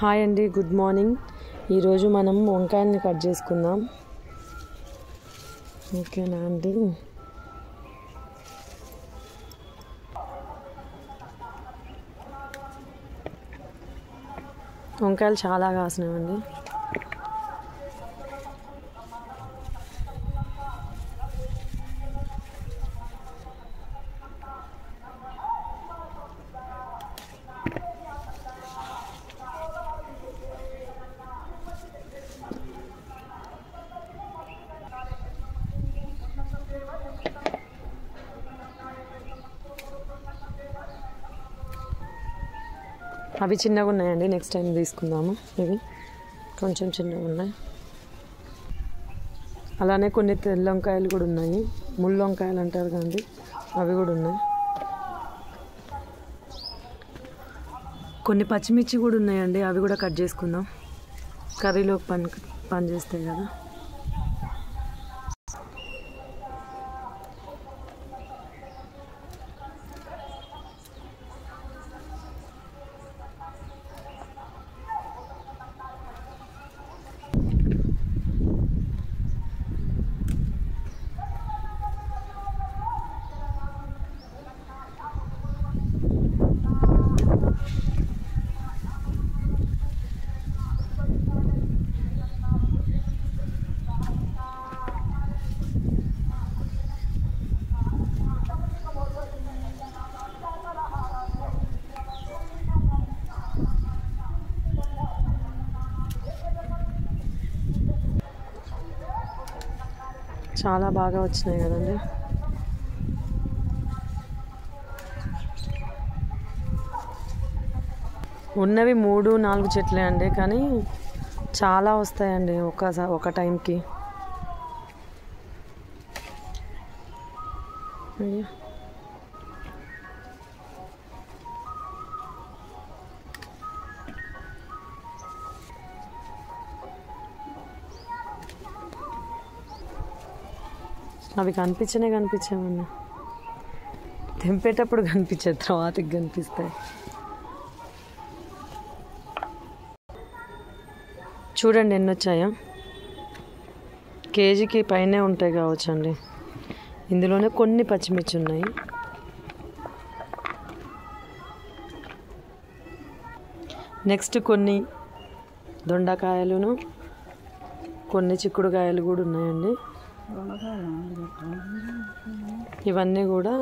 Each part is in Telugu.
హాయ్ అండి, గుడ్ మార్నింగ్. ఈరోజు మనం వంకాయల్ని కట్ చేసుకుందాం. ఓకేనా అండి? వంకాయలు చాలా కాసినాయండి. అవి చిన్నగా ఉన్నాయండి, నెక్స్ట్ టైం తీసుకుందాము. ఇవి కొంచెం చిన్నగా ఉన్నాయి. అలానే కొన్ని తెల్ల వంకాయలు కూడా ఉన్నాయి, ముళ్ళు వంకాయలు అంటారు కానీ అవి కూడా ఉన్నాయి. కొన్ని పచ్చిమిర్చి కూడా ఉన్నాయండి, అవి కూడా కట్ చేసుకుందాం. కర్రీలో పని చేస్తాయి కదా. చాలా బాగా వచ్చినాయి కదండి. ఉన్నవి 3-4 చెట్లే అండి, కానీ చాలా వస్తాయండి ఒక టైంకి. అవి కనిపించామన్నా, తెంపేటప్పుడు కనిపించాయి, తర్వాతకి కనిపిస్తాయి. చూడండి ఎన్ని వచ్చాయో. కేజీకి పైనే ఉంటాయి కావచ్చండి. ఇందులోనే కొన్ని పచ్చిమిర్చి ఉన్నాయి. నెక్స్ట్ కొన్ని దొండకాయలును కొన్ని చిక్కుడుకాయలు కూడా ఉన్నాయండి. ఇవన్నీ కూడా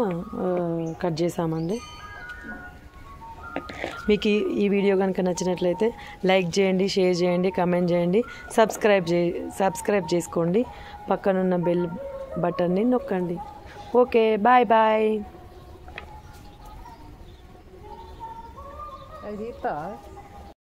కట్ చేసామండి. మీకు ఈ వీడియో కనుక నచ్చినట్లయితే లైక్ చేయండి, షేర్ చేయండి, కామెంట్ చేయండి, సబ్స్క్రైబ్ చేసుకోండి. పక్కనున్న బెల్ బటన్ని నొక్కండి. Okay, bye bye.